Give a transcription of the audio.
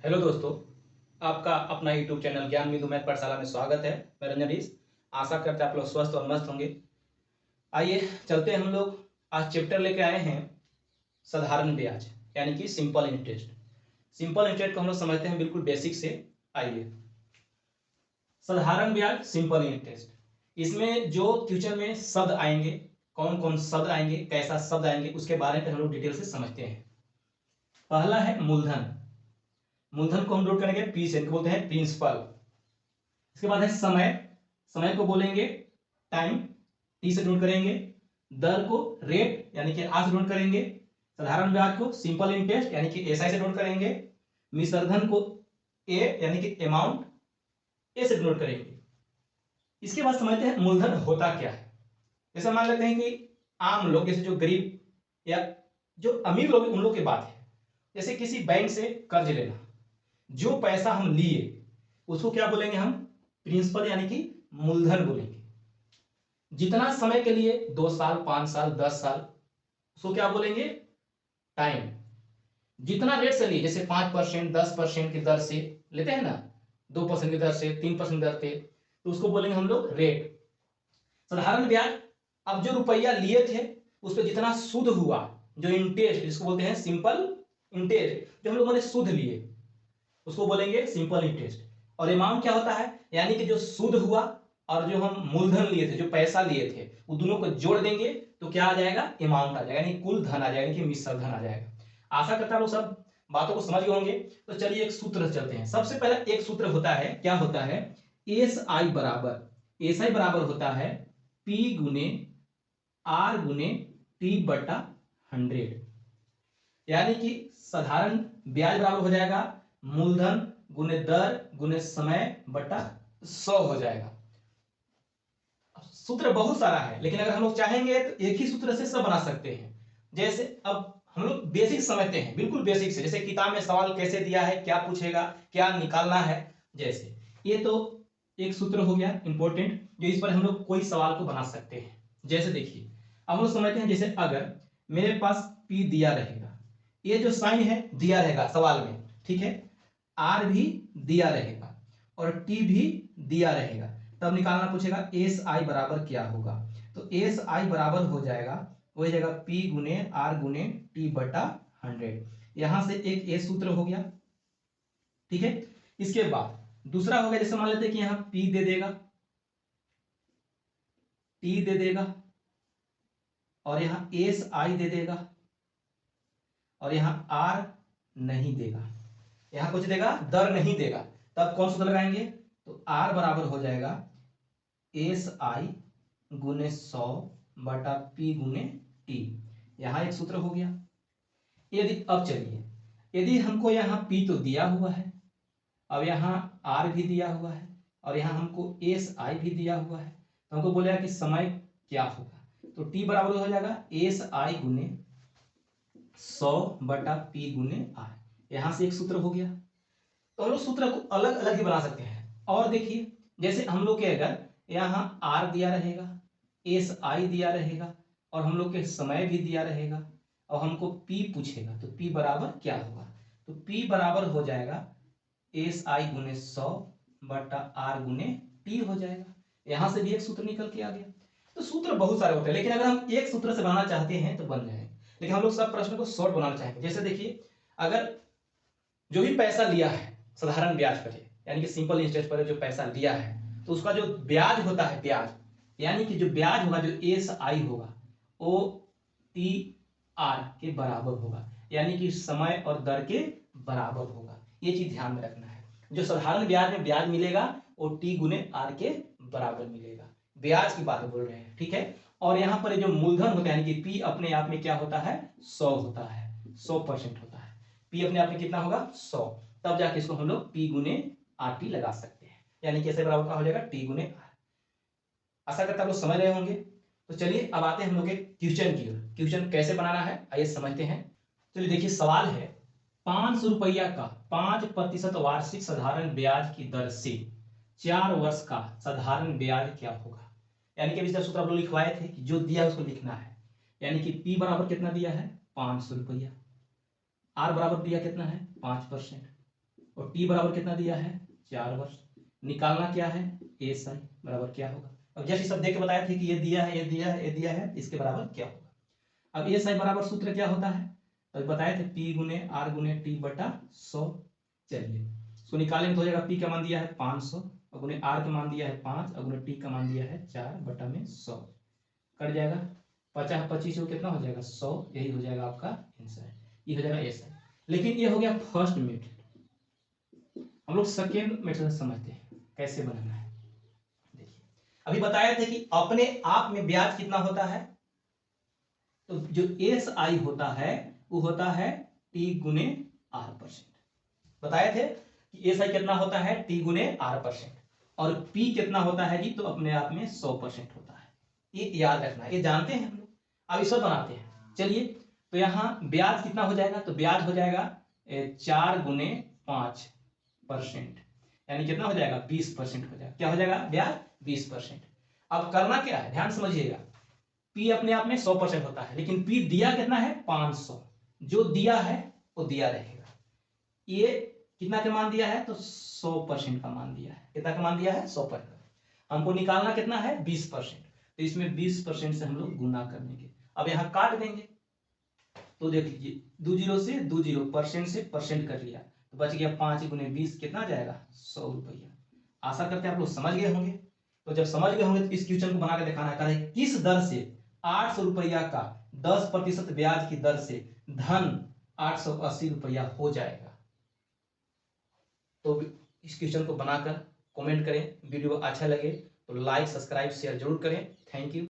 Hello दोस्तों, आपका अपना यूट्यूब चैनल ज्ञान बिंदु मैथ पाठशाला में स्वागत है। मैं रंजन रीस। आशा करते हैं आप लोग स्वस्थ और मस्त होंगे। आइए चलते हैं, हम लोग आज चैप्टर लेके आए हैं साधारण ब्याज यानी कि सिंपल इंटरेस्ट। सिंपल इंटरेस्ट को हम लोग समझते हैं बिल्कुल बेसिक से। आइए, साधारण ब्याज सिंपल इंटरेस्ट, इसमें जो फ्यूचर में शब्द आएंगे, कौन कौन शब्द आएंगे, कैसा शब्द आएंगे, उसके बारे में हम लोग डिटेल से समझते हैं। पहला है मूलधन। मूलधन को हम नोट करेंगे पी से, बोलते हैं प्रिंसिपल। इसके बाद है समय। समय को बोलेंगे टाइम, टी से नोट करेंगे। दर को रेट यानी कि आर से नोट करेंगे। साधारण ब्याज को सिंपल इंटरेस्ट यानी कि एसआई से नोट करेंगे। मिश्रधन को ए यानी कि अमाउंट ए से नोट करेंगे। इसके बाद समझते हैं मूलधन होता क्या है। जैसे मान लेते हैं कि आम लोग, जैसे जो गरीब या जो अमीर लोग, उन लोग की बात है। जैसे किसी बैंक से कर्ज लेना, जो पैसा हम लिए उसको क्या बोलेंगे हम? प्रिंसिपल यानी कि मूलधन बोलेंगे। जितना समय के लिए, 2 साल, 5 साल, 10 साल, उसको क्या बोलेंगे? टाइम। जितना रेट से लिए, जैसे 5%, 10% की दर से लेते हैं ना, 2% की दर से, 3% दर से, तो उसको बोलेंगे हम लोग रेट। साधारण ब्याज, अब जो रुपया लिए थे उस पर जितना सूद हुआ, जो इंटरेस्ट, जिसको बोलते हैं सिंपल इंटरेस्ट, जो हम लोगों ने सूद लिए उसको बोलेंगे सिंपल इंटरेस्ट। और अमाउंट क्या होता है? यानी कि जो सूद हुआ और जो हम मूलधन लिए थे, जो पैसा लिए थे, वो दोनों को जोड़ देंगे तो क्या आ जाएगा? अमाउंट आ जाएगा, यानी कुल धन आ जाएगा, यानी कि मिश्र धन आ जाएगा। आशा करता हूं सब बातों को समझ गए होंगे। तो चलिए एक सूत्र चलते हैं। सबसे पहले एक सूत्र होता है, क्या होता है? एस आई बराबर होता है पी गुने आर गुने टी बटा 100। यानी कि साधारण ब्याज बराबर हो जाएगा मूलधन गुने दर गुने समय बटा 100 हो जाएगा। सूत्र बहुत सारा है, लेकिन अगर हम लोग चाहेंगे तो एक ही सूत्र से सब बना सकते हैं। जैसे अब हम लोग बेसिक समझते हैं, बिल्कुल बेसिक से। जैसे किताब में सवाल कैसे दिया है, क्या पूछेगा, क्या निकालना है। जैसे ये तो एक सूत्र हो गया इंपॉर्टेंट, जो इस पर हम लोग कोई सवाल को बना सकते हैं। जैसे देखिए, अब हम लोग समझते हैं, जैसे अगर मेरे पास पी दिया रहेगा, ये जो साइन है दिया रहेगा सवाल में, ठीक है, आर भी दिया रहेगा और टी भी दिया रहेगा, तब निकालना पूछेगा एस आई बराबर क्या होगा। तो एस आई बराबर हो जाएगा, वही जगह पी गुने आर गुने टी बटा 100। यहां से एक ए सूत्र हो गया, ठीक है। इसके बाद दूसरा हो गया, जैसे मान लेते हैं कि यहां पी दे देगा, टी दे देगा, और यहां एस आई दे देगा, और यहां आर नहीं देगा, यहां कुछ देगा, दर नहीं देगा। तब कौन सूत्र लगाएंगे? तो आर बराबर हो जाएगा एस आई गुने 100 बटा पी गुने टी। यहां एक सूत्र हो गया। यदि अब चलिए, यदि हमको यहां पी तो दिया हुआ है, अब यहां आर भी दिया हुआ है, और यहां हमको एस आई भी दिया हुआ है, तो हमको बोलेगा कि समय क्या होगा। तो टी बराबर हो जाएगा एस आई गुने 100 बटा पी गुने आर। यहां से एक सूत्र हो गया। तो हम लोग सूत्र को अलग अलग ही बना सकते हैं। और देखिए, जैसे हम लोग के अगर यहाँ आर दिया रहेगा, एस आई दिया रहेगा, और हम लोग के समय भी दिया रहेगा, और हमको पी पूछेगा, तो पी बराबर क्या होगा? तो पी बराबर हो जाएगा एस आई गुने 100 बटा आर गुने टी हो जाएगा। यहां से भी एक सूत्र निकल के आ गया। तो सूत्र बहुत सारे होते हैं, लेकिन अगर हम एक सूत्र से बनाना चाहते हैं तो बन जाएंगे, लेकिन हम लोग सब प्रश्न को शॉर्ट बनाना चाहेंगे। जैसे देखिए, अगर जो भी पैसा लिया है साधारण ब्याज पर, यानी कि सिंपल इंटरेस्ट पर जो पैसा लिया है, तो उसका जो ब्याज होता है, ब्याज यानी कि जो ब्याज होगा, जो एस आई होगा, ओ टी आर के बराबर होगा, यानी कि समय और दर के बराबर होगा। ये चीज ध्यान में रखना है। जो साधारण ब्याज में ब्याज मिलेगा वो टी गुने आर के बराबर मिलेगा। ब्याज की बात बोल रहे हैं, ठीक है। और यहां पर जो मूलधन होता है, यानी कि पी अपने आप में क्या होता है? 100 होता है, 100% होता है। पी अपने आप में कितना होगा? 100। तब जाके इसको हम लोग पी गुने आर टी लगा सकते हैं, यानी कि ऐसे बराबर का हो जाएगा टी गुने आर। आशा करता आप लोग समझ रहे होंगे। तो चलिए अब आते हैं हम लोग के क्वेश्चन की ओर। क्वेश्चन कैसे बनाना है आइए समझते हैं। चलिए देखिए, सवाल है 500 रुपया का 5% वार्षिक साधारण ब्याज की दर से 4 वर्ष का साधारण ब्याज क्या होगा। यानी कि अभी सूत्र आप लोग लिखवाए थे कि जो दिया उसको लिखना है। यानी कि पी बराबर कितना दिया है? 500 रुपया। आर बराबर दिया कितना है? 5%। और टी बराबर कितना दिया है 4 वर्ष। निकालना क्या है एएसआई बराबर क्या होगा। अब जैसे सब देख के बताया थे कि ये दिया है, ये दिया है, ये दिया है, इसके बराबर क्या होगा। अब एएसआई बराबर सूत्र क्या होता है, तो बताए थे पी गुने आर गुने टी बटा 100। चलिए इसको निकालेंगे तो हो जाएगा, पी का मान दिया है 500 और गुने आर का मान दिया है 5 और गुने टी का मान दिया है 4 बटा में 100। कट जाएगा 50 25 को कितना हो जाएगा 100। यही हो जाएगा आपका आंसर, ये हो जाएगा एएसआई। लेकिन ये हो गया फर्स्ट मेथड। हम लोग सेकेंड मेथड समझते हैं कैसे बनाना है। देखिए अभी बताए थे कि अपने आप में ब्याज कितना होता है, तो जो एएसआई होता है वो होता है टी गुने आर परसेंट। बताए थे कि एएसआई कितना होता है टी गुने आर परसेंट, और पी कितना होता है जी, तो अपने आप में 100% होता है। ये याद रखना है, ये जानते हैं हम लोग। अब इस बनाते हैं। चलिए तो यहाँ ब्याज कितना हो जाएगा, तो ब्याज हो जाएगा 4 गुने 5%, यानी कितना हो जाएगा 20% हो जाएगा। क्या हो जाएगा ब्याज 20%। अब करना क्या है ध्यान समझिएगा, पी अपने आप में 100% होता है, लेकिन पी दिया कितना है 500। जो दिया है वो दिया रहेगा। ये कितना का मान दिया है, तो 100% का मान दिया है। कितना का मान दिया है 100%। हमको निकालना कितना है 20%, तो इसमें 20% से हम लोग गुना कर देंगे। अब यहाँ काट देंगे तो देख लीजिए 2 जीरो से 2 जीरो, परसेंट से परसेंट कट लिया तो बच गया 5 गुने 20 कितना जाएगा 100 रुपया। आशा करते हैं आप लोग समझ गए होंगे। तो जब समझ गए होंगे तो इस क्वेश्चन को बना के दिखाना है किस दर से 800 रुपया का 10% ब्याज की दर से धन 880 रुपया हो जाएगा। तो इस क्वेश्चन को बनाकर कमेंट करें। वीडियो अच्छा लगे तो लाइक सब्सक्राइब शेयर जरूर करें। Thank you.